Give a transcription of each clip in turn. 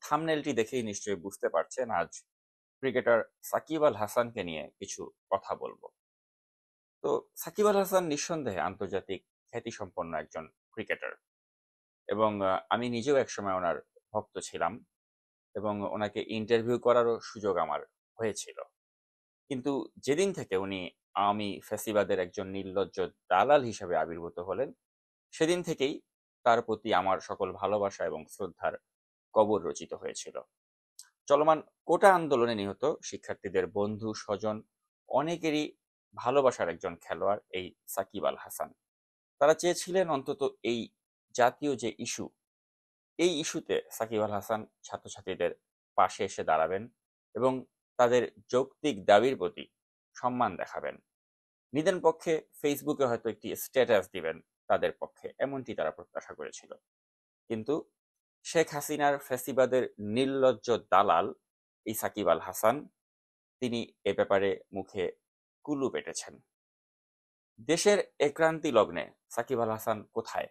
থাম্বনেলটি দেখেই নিশ্চয়ই বুঝতে পারছেন আজ ক্রিকেটার সাকিব আল হাসানকে নিয়ে কিছু কথা বলবো। তো সাকিব আল হাসান নিঃসন্দেহে আন্তর্জাতিক খ্যাতিসম্পন্ন একজন ক্রিকেটার এবং আমি নিজেও একসময় ওনার ভক্ত ছিলাম এবং ওনাকে ইন্টারভিউ করারও সুযোগ আমার হয়েছিল। কিন্তু যেদিন থেকে উনি আওয়ামী ফ্যাসিবাদের একজন নির্লজ্জ দালাল হিসেবে আবির্ভূত হলেন, সেদিন থেকেই তার প্রতি আমার সকল ভালোবাসা এবং শ্রদ্ধার কবর রচিত হয়েছিল। চলমান কোটা আন্দোলনে নিহত শিক্ষার্থীদের বন্ধু স্বজন অনেকেরই ভালোবাসার একজন খেলোয়াড় এই সাকিব আল হাসান। তারা চেয়েছিলেন অন্তত এই জাতীয় যে ইস্যু, এই ইস্যুতে সাকিব আল হাসান ছাত্রছাত্রীদের পাশে এসে দাঁড়াবেন এবং তাদের যৌক্তিক দাবির প্রতি সম্মান দেখাবেন। নিদেন পক্ষে ফেসবুকে হয়তো একটি স্ট্যাটাস দিবেন তাদের পক্ষে, এমনটি তারা প্রত্যাশা করেছিল। কিন্তু শেখ হাসিনার ফ্যাসিবাদের নির্লজ্জ দালাল এই সাকিব আল হাসান, তিনি এ ব্যাপারে মুখে কুলু পেটেছেন। দেশের এক্রান্তি লগ্নে সাকিব আল হাসান কোথায়,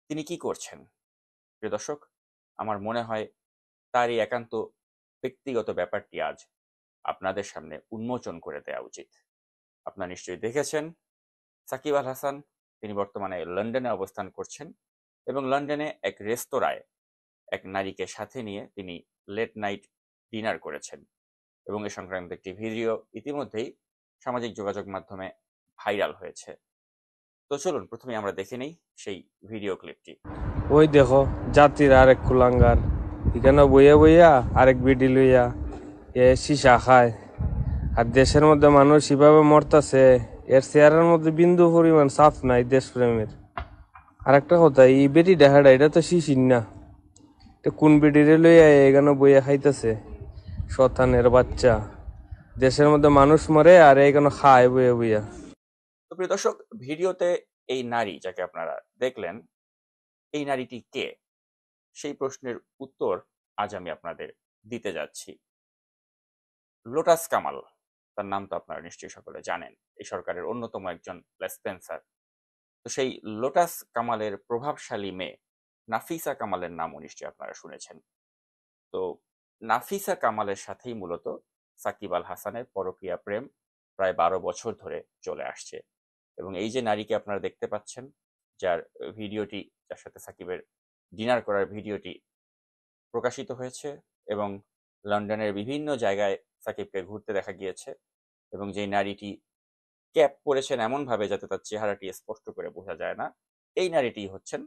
তিনি কি করছেন? প্রিয় দর্শক, আমার মনে হয় তার এই একান্ত ব্যক্তিগত ব্যাপারটি আজ আপনাদের সামনে উন্মোচন করে দেওয়া উচিত। আপনারা নিশ্চয়ই দেখেছেন সাকিব আল হাসান, তিনি বর্তমানে লন্ডনে অবস্থান করছেন এবং লন্ডনে এক রেস্তোরাঁয় এক নারীকে সাথে নিয়ে তিনি লেট নাইট ডিনার করেছেন এবং এ সংক্রান্ত একটি ভিডিও ইতিমধ্যেই সামাজিক যোগাযোগ মাধ্যমে ভাইরাল হয়েছে। তো চলুন প্রথমে আমরা দেখে নেই সেই ভিডিও ক্লিপটি। ওই দেখো জাতির আরেক কুলাঙ্গার এখানে বইয়া বইয়া আরেক বিডি লইয়া সীসা খায়। আর দেশের মধ্যে মানুষ এভাবে মরতাছে, এর চেহারার মধ্যে বিন্দু পরিমাণ সাফ নাই দেশপ্রেমের। আর একটা কথা, এই বেটি দেখাটা এটা তো শিশির না, এটা কোন বেটিরে লইয়া এখানে বইয়া খাইতেছে? শতানের বাচ্চা, দেশের মধ্যে মানুষ মরে আর এখানে খায় বইয়া বইয়া। তো প্রিয় দর্শক, ভিডিওতে এই নারী যাকে আপনারা দেখলেন, এই নারীটি কে, সেই প্রশ্নের উত্তর আজ আমি আপনাদের দিতে যাচ্ছি। লোটাস কামাল, তার নাম তো আপনারা নিশ্চয়ই সকলে জানেন, এই সরকারের অন্যতম একজন লেসপেন্সার। তো সেই লোটাস কামালের প্রভাবশালী মেয়ে নাফিসা কামালের নামও নিশ্চয়ই আপনারা শুনেছেন। তো নাফিসা কামালের সাথেই মূলত সাকিব আল হাসানের পরকীয়া প্রেম প্রায় 12 বছর ধরে চলে আসছে এবং এই যে নারীকে আপনারা দেখতে পাচ্ছেন, যার ভিডিওটি, যার সাথে সাকিবের ডিনার করার ভিডিওটি প্রকাশিত হয়েছে এবং লন্ডনের বিভিন্ন জায়গায় সাকিবকে ঘুরতে দেখা গিয়েছে এবং যেই নারীটি ক্যাপ পরেছেন এমন ভাবে যাতে তার চেহারাটি স্পষ্ট করে বোঝা যায় না, এই নারীটি হচ্ছেন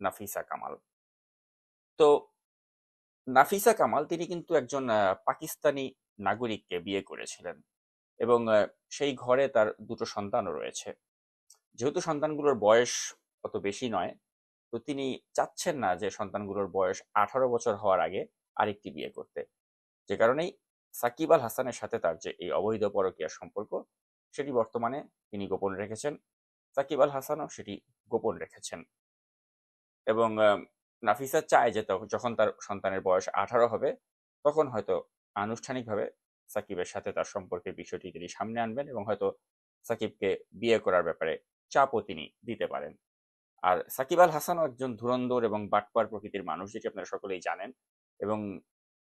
নাফিসা কামাল। তো নাফিসা কামাল তিনি কিন্তু একজন পাকিস্তানি নাগরিককে বিয়ে করেছিলেন এবং সেই ঘরে তার দুটো সন্তানও রয়েছে। যেহেতু সন্তানগুলোর বয়স অত বেশি নয়, তো তিনি চাচ্ছেন না যে সন্তানগুলোর বয়স 18 বছর হওয়ার আগে আরেকটি বিয়ে করতে। যে কারণেই সাকিব আল হাসানের সাথে তার যে এই অবৈধ পরকীয়ার সম্পর্ক, সেটি বর্তমানে তিনি গোপন রেখেছেন, সাকিব আল হাসানও সেটি গোপন রেখেছেন এবং নাফিসা চায় যে যখন তার সন্তানের বয়স 18 হবে, তখন হয়তো আনুষ্ঠানিকভাবে সাকিবের সাথে তার সম্পর্কের বিষয়টি তিনি সামনে আনবেন এবং হয়তো সাকিবকে বিয়ে করার ব্যাপারে চাপও তিনি দিতে পারেন। আর সাকিব আল হাসানও একজন ধুরন্ধর এবং বাটপার প্রকৃতির মানুষ, যেটি আপনারা সকলেই জানেন এবং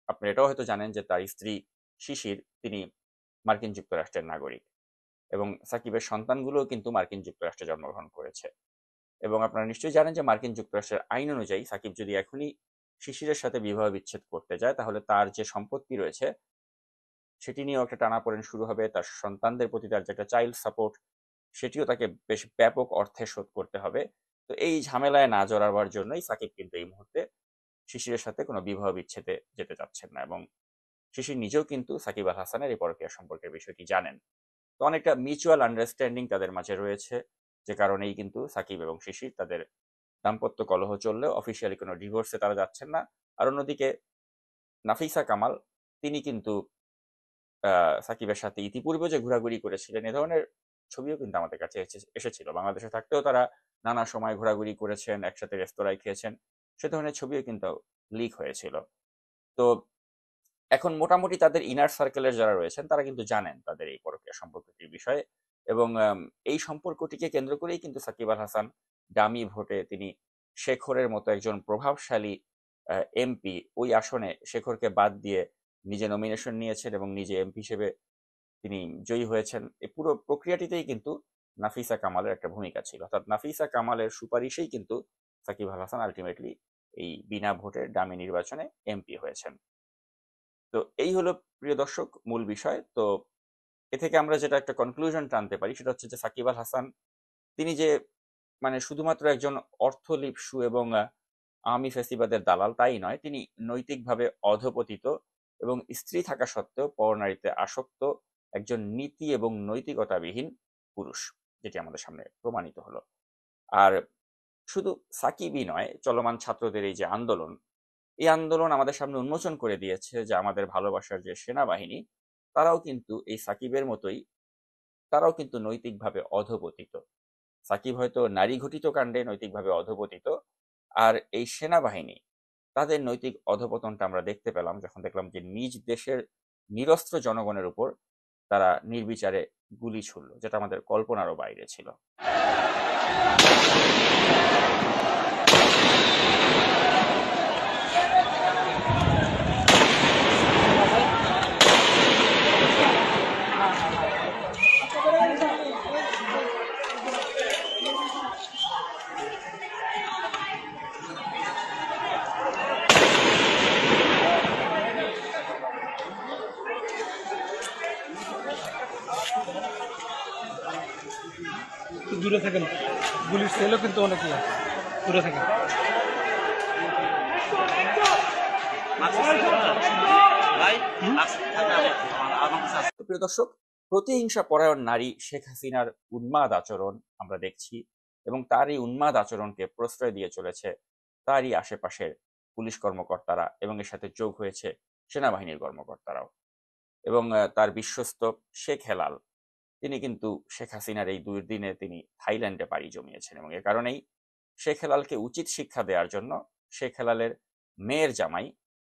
আপনি এটাও হয়তো জানেন যে তার স্ত্রী শিশির, তিনি মার্কিন যুক্তরাষ্ট্রের নাগরিক এবং সাকিবের সন্তানগুলোও কিন্তু মার্কিন যুক্তরাষ্ট্রে জন্মগ্রহণ করেছে এবং আপনারা নিশ্চয়ই জানেন যে মার্কিন যুক্তরাষ্ট্রের আইন অনুযায়ী সাকিব যদি এখনই শিশিরের সাথে বিবাহ বিচ্ছেদ করতে যায়, তাহলে তার যে সম্পত্তি রয়েছে সেটি নিয়েও একটা টানাপোড়েন শুরু হবে। তার সন্তানদের প্রতি তার যে একটা চাইল্ড সাপোর্ট, সেটিও তাকে বেশ ব্যাপক অর্থে শোধ করতে হবে। তো এই ঝামেলায় না জড়াবার জন্যই সাকিব কিন্তু এই মুহূর্তে শিশিরের সাথে কোনো বিবাহ বিচ্ছেদে যেতে চাচ্ছেন না এবং শিশির নিজেও কিন্তু সাকিব আল হাসানের এই পরকীয়া সম্পর্কের বিষয়টি জানেন। তো অনেকটা মিউচুয়াল আন্ডারস্ট্যান্ডিং তাদের মাঝে রয়েছে, যে কারণেই কিন্তু সাকিব এবং শিশির তাদের দাম্পত্য কলহ চললেও অফিসিয়ালি কোনো ডিভোর্সে তারা যাচ্ছেন না। আর অন্যদিকে নাফিসা কামাল, তিনি কিন্তু সাকিবের সাথে ইতিপূর্বে যে ঘোরাঘুরি করেছিলেন, এ ধরনের ছবিও কিন্তু আমাদের কাছে এসেছিল। বাংলাদেশে থাকতেও তারা নানা সময় ঘোরাঘুরি করেছেন, একসাথে রেস্তোরাঁয় খেয়েছেন, সে ধরনের ছবিও কিন্তু লিক হয়েছিল। তো এখন মোটামুটি তাদের ইনার সার্কেলের যারা রয়েছেন তারা কিন্তু জানেন তাদের এই পরকীয়া সম্পর্কটির বিষয়ে এবং এই সম্পর্কটিকে কেন্দ্র করেই কিন্তু সাকিব আল হাসান ডামি ভোটে তিনি শেখরের মতো একজন প্রভাবশালী এমপি ওই আসনে শেখরকে বাদ দিয়ে নিজে নমিনেশন নিয়েছেন এবং নিজে এমপি হিসেবে তিনি জয়ী হয়েছেন। এই পুরো প্রক্রিয়াটিতেই কিন্তু নাফিসা কামালের একটা ভূমিকা ছিল, অর্থাৎ নাফিসা কামালের সুপারিশেই কিন্তু সাকিব আল হাসান আলটিমেটলি এই বিনা ভোটের ডামি নির্বাচনে এমপি হয়েছেন। তো এই হলো প্রিয় দর্শক মূল বিষয়। তো এ থেকে আমরা যেটা একটা কনক্লুশন টানতে পারি সেটা হচ্ছে যে সাকিব আল হাসান তিনি যে মানে শুধুমাত্র একজন অর্থলিপ্সু এবং আওয়ামী ফ্যাসিবাদের দালাল তাই নয়, তিনি নৈতিকভাবে অধপতিত এবং স্ত্রী থাকা সত্ত্বেও পরনারীতে আসক্ত একজন নীতি এবং নৈতিকতাবিহীন পুরুষ, যেটি আমাদের সামনে প্রমাণিত হলো। আর শুধু সাকিবই নয়, চলমান ছাত্রদের এই যে আন্দোলন, এই আন্দোলন আমাদের সামনে উন্মোচন করে দিয়েছে যে আমাদের ভালোবাসার যে সেনাবাহিনী তারাও কিন্তু এই সাকিবের মতোই, তারাও কিন্তু নৈতিকভাবে অধপতিত। সাকিব হয়তো নারী ঘটিত কাণ্ডে নৈতিকভাবে অধপতিত, আর এই সেনাবাহিনী তাদের নৈতিক অধপতনটা আমরা দেখতে পেলাম যখন দেখলাম যে নিজ দেশের নিরস্ত্র জনগণের উপর তারা নির্বিচারে গুলি ছুড়ল, যেটা আমাদের কল্পনারও বাইরে ছিল। দূরে থাকেন, গুলির সেলও কিন্তু অনেকই আছে, দূরে থাকেন। তো প্রিয় দর্শক, প্রতিহিংসা পরায়ণ নারী শেখ হাসিনার উন্মাদ আচরণ আমরা দেখছি এবং তার এই উন্মাদ আচরণকে প্রশ্রয় দিয়ে চলেছে তারই আশেপাশের পুলিশ কর্মকর্তারা এবং এর সাথে যোগ হয়েছে সেনাবাহিনীর কর্মকর্তারাও। এবং তার বিশ্বস্ত শেখ হেলাল তিনি কিন্তু শেখ হাসিনার এই দুর্দিনে তিনি থাইল্যান্ডে পাড়ি জমিয়েছেন এবং এ কারণেই শেখ হেলালকে উচিত শিক্ষা দেওয়ার জন্য শেখ হেলালের মেয়ের জামাই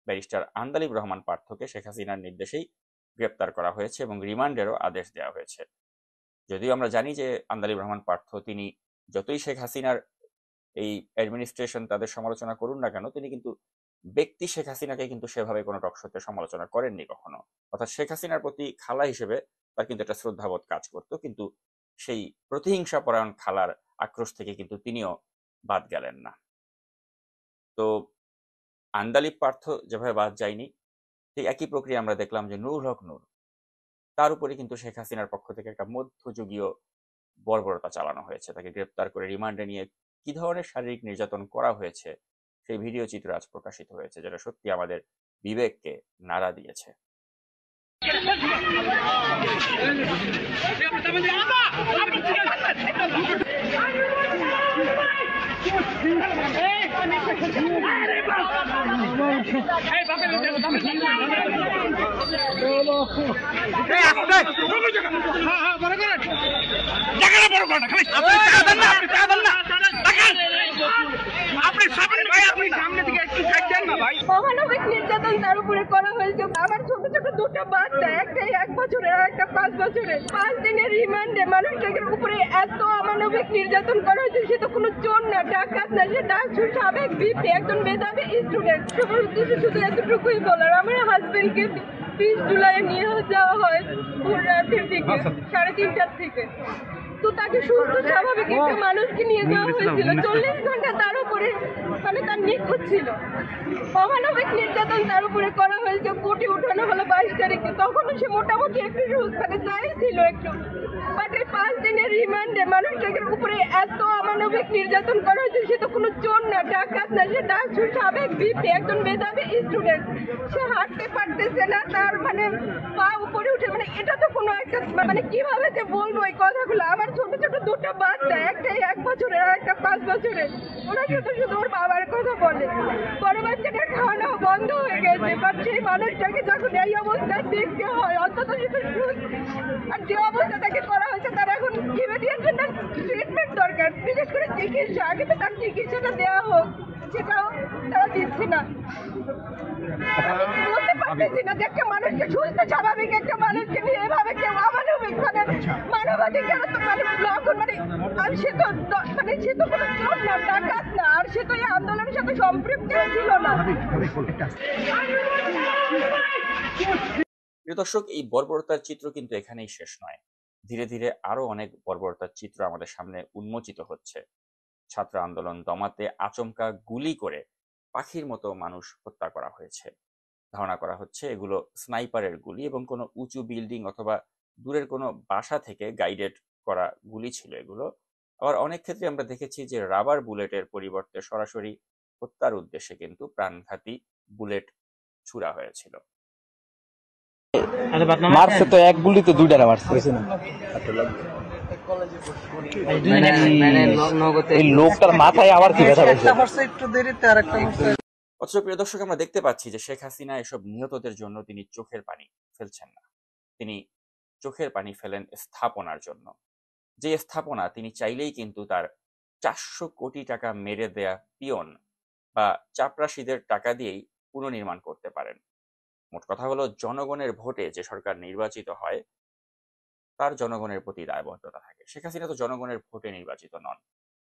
ব্যারিস্টার আন্দালিব রহমান পার্থকে শেখ হাসিনার নির্দেশেই গ্রেপ্তার করা হয়েছে এবং রিমান্ডেরও আদেশ দেওয়া হয়েছে। যদিও আমরা জানি যে আন্দালিব রহমান পার্থ তিনি যতই শেখ হাসিনার এই অ্যাডমিনিস্ট্রেশন তাদের সমালোচনা করুন না কেন, তিনি কিন্তু ব্যক্তি শেখ হাসিনাকে কিন্তু সেভাবে কোনো টকশোতে সমালোচনা করেননি কখনো। অর্থাৎ শেখ হাসিনার প্রতি খালা হিসেবে তার কিন্তু একটা শ্রদ্ধাবোধ কাজ করতো, কিন্তু সেই প্রতিহিংসা পরায়ণ খালার আক্রোশ থেকে কিন্তু তিনিও বাদ গেলেন না। তো আন্দালিব পার্থ যেভাবে বাদ যায়নি, ঠিক একই প্রক্রিয়া আমরা দেখলাম যে নুরুল হক নূর, তার উপরে কিন্তু শেখ হাসিনার পক্ষ থেকে একটা মধ্যযুগীয় বর্বরতা চালানো হয়েছে। তাকে গ্রেপ্তার করে রিমান্ডে নিয়ে কি ধরনের শারীরিক নির্যাতন করা হয়েছে সেই ভিডিও চিত্র আজ প্রকাশিত হয়েছে, যেটা সত্যি আমাদের বিবেককে নাড়া দিয়েছে। মহানবিক নির্যাতন তার উপরে করা হয়েছে। আমার ছোট ছোট দুটো বাচ্চা, একটাই 1 বছরের আর একটা 5 বছরের। 5 দিনের রিমান্ডে মানুষটাকে উপরে এত অমানবিক নির্যাতন করা হয়েছে। সে তো কোনো চোর না, ডাকাত না, সে সাবেক বিপি, একজন মেধাবী স্টুডেন্ট। সবার উদ্দেশ্যে শুধু এতটুকুই বলার, আমার হাজবেন্ডকে 20 জুলাই নিয়ে যাওয়া হয় ভোর রাতের দিকে 3:30টার থেকে। তো তাকে সুস্থ স্বাভাবিক একটা মানুষকে নিয়ে যাওয়া হয়েছিল, 40 ঘন্টা তার উপরে মানে তার নিখোঁজ ছিল। অমানবিক নির্যাতন তার উপরে করা হয়েছে। কোর্টে উঠানো হলো 22 তারিখে, তখনও সে মোটামুটি একটু মানে যাই ছিল একটু। বাট এই 5 দিনের রিমান্ডে মানুষটাকে উপরে এত অমানবিক নির্যাতন করা হয়েছে। সে তো কোনো চোর না, ডাকাত না, সে সাবেক বিপি, একজন মেধাবী স্টুডেন্ট। সে হাঁটতে পারতেছে না, তার মানে পা উপরে উঠে, মানে এটা তো কোনো একটা মানে কিভাবে যে বলবো এই কথাগুলো। আমার ছোট ছোট দুটো বাচ্চা, একটাই 1 বছরের আর একটা 5 বছরের। ওরা শুধু শুধু ওর বাবার কথা বলে। বড় বাচ্চাটার খাওয়ানো বন্ধ হয়ে গেছে, বাট সেই মানুষটাকে যখন এই অবস্থায় দেখতে হয়, অন্তত আর যে অবস্থা তাকে করা হয়েছে, তার এখন ইমিডিয়েট জন্য ট্রিটমেন্ট দরকার, বিশেষ করে চিকিৎসা। আগে তো তার চিকিৎসাটা দেওয়া হোক, সেটাও তারা দিচ্ছে না। বলতে পারতেছি না যে একটা মানুষকে সুস্থ স্বাভাবিক একটা মানুষকে নিয়ে এভাবে কেউ অমানবিক মানে মানবাধিকার তো মানে লঙ্ঘন, মানে সে তো মানে সে তো কোনো চোর না, ডাকাত না, আর সে তো এই আন্দোলনের সাথে সম্পৃক্ত ছিল না। প্রিয় দর্শক, এই বর্বরতার চিত্র কিন্তু এখানেই শেষ নয়। ধীরে ধীরে আরো অনেক বর্বরতার চিত্র আমাদের সামনে উন্মোচিত হচ্ছে। ছাত্র আন্দোলন দমাতে আচমকা গুলি করে পাখির মতো মানুষ হত্যা করা হয়েছে। ধারণা করা হচ্ছে এগুলো স্নাইপারের গুলি এবং কোনো উঁচু বিল্ডিং অথবা দূরের কোনো বাসা থেকে গাইডেড করা গুলি ছিল এগুলো। আবার অনেক ক্ষেত্রে আমরা দেখেছি যে রাবার বুলেটের পরিবর্তে সরাসরি হত্যার উদ্দেশ্যে কিন্তু প্রাণঘাতী বুলেট ছুড়া হয়েছিল। মারছে তো এক গুলিতে দুইটারে মারছে। এই লোকটার মাথায় আবার কি ব্যথা পেয়েছে? একটু দেরিতে আর একটা অথচ প্রিয় দর্শক, আমরা দেখতে পাচ্ছি যে শেখ হাসিনা এসব নিহতদের জন্য তিনি চোখের পানি ফেলছেন না। তিনি চোখের পানি ফেলেন স্থাপনার জন্য, যে স্থাপনা তিনি চাইলেই কিন্তু তার 400 কোটি টাকা মেরে দেয়া পিয়ন বা চাপরাশিদের টাকা দিয়েই পুনর্নির্মাণ করতে পারেন। মোট কথা হলো, জনগণের ভোটে যে সরকার নির্বাচিত হয় তার জনগণের প্রতি দায়বদ্ধতা থাকে। শেখ হাসিনা তো জনগণের ভোটে নির্বাচিত নন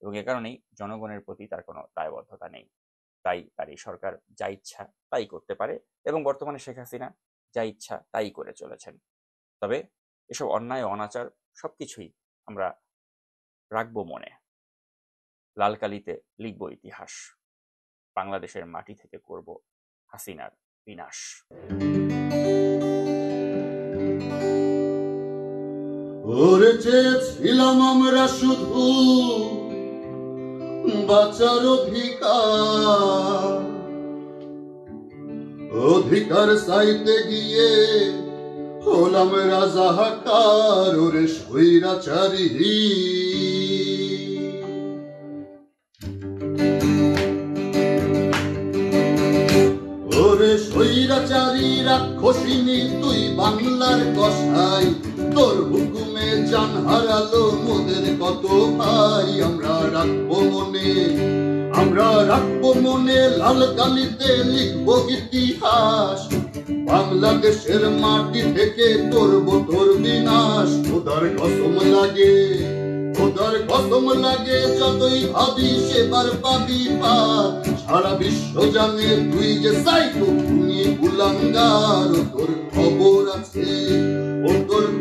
এবং এ কারণেই জনগণের প্রতি তার কোনো দায়বদ্ধতা নেই। তাই তার এই সরকার যা ইচ্ছা তাই করতে পারে এবং বর্তমানে শেখ হাসিনা যা ইচ্ছা তাই করে চলেছেন। তবে এসব অন্যায় অনাচার সবকিছুই আমরা রাখবো মনে। লাল কালিতে লিখব ইতিহাস। বাংলাদেশের মাটি থেকে করব হাসিনার বিনাশ। ওরে চেয়েছিলাম আমরা শুধু বাঁচার অধিকার চাইতে গিয়ে হলাম রাজাকার। ওরে স্বৈরাচারী, ওরে স্বৈরাচারী রাক্ষসিনী তুই বাংলার কসাই। তোর হুকুমে জান হারালো মোদের কত ভাই। আমরা রাখবো মনে লাল কালিতে লিখবো ইতিহাস। বাংলাদেশের মাটি থেকে করবো তোর বিনাশ। খোদার কসম লাগে যতই ভাবি সেবার পাবি পার। সারা বিশ্ব জানে তুই যে সাইকো খুনি কুলাঙ্গার। তোর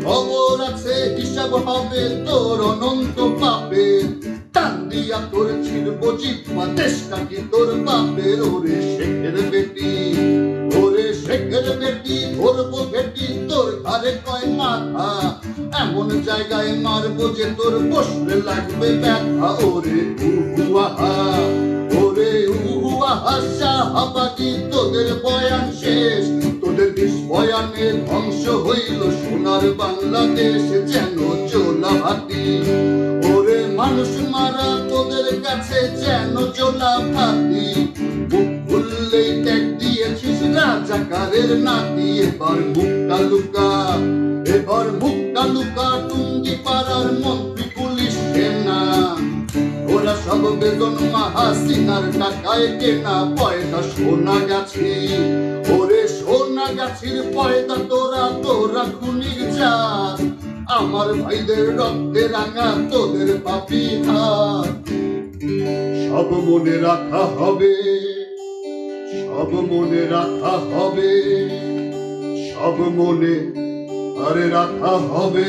খবর আছে হিসাব হবে তোর অনন্ত পাপের। টান দিয়া তোর ছিড়ব জিহ্বা দেশটা কি তোর বাপের। ওরে শেখের বেটি ধরবো ভেটি তোর ঘরে কয় মাথা। এমন জায়গায় মারবো যে তোর বসলে লাগবে ব্যথা। ওরে উহুয়াহা শাহাবাদী তোদের বয়ান শেষ। তোদের বয়ানে ধ্বংস হইল সোনার বাংলাদেশ যেন চোলা ভাতি। ওরে মানুষ মারা তোদের কাছে যেন চোলা ভাতি। বুক খুললেই ত্যাগ দিয়েছিস রাজাকারের নাতি। এবার মুখটা লুকা টুঙ্গি পাড়ার মন্ত্রী পুলিশ সেনা। ওরা সব বেতন হাসিনার টাকায় কেনা পয়দা সোনাগাছি। ওরে সোনাগাছির পয়দা তোরা খুনির জাত। আমার ভাইদের রক্তে রাঙা তোদের পাপি হাত। সব মনে রাখা হবে, সব মনে রাখা হবে, সব মনে আরে রাখা হবে।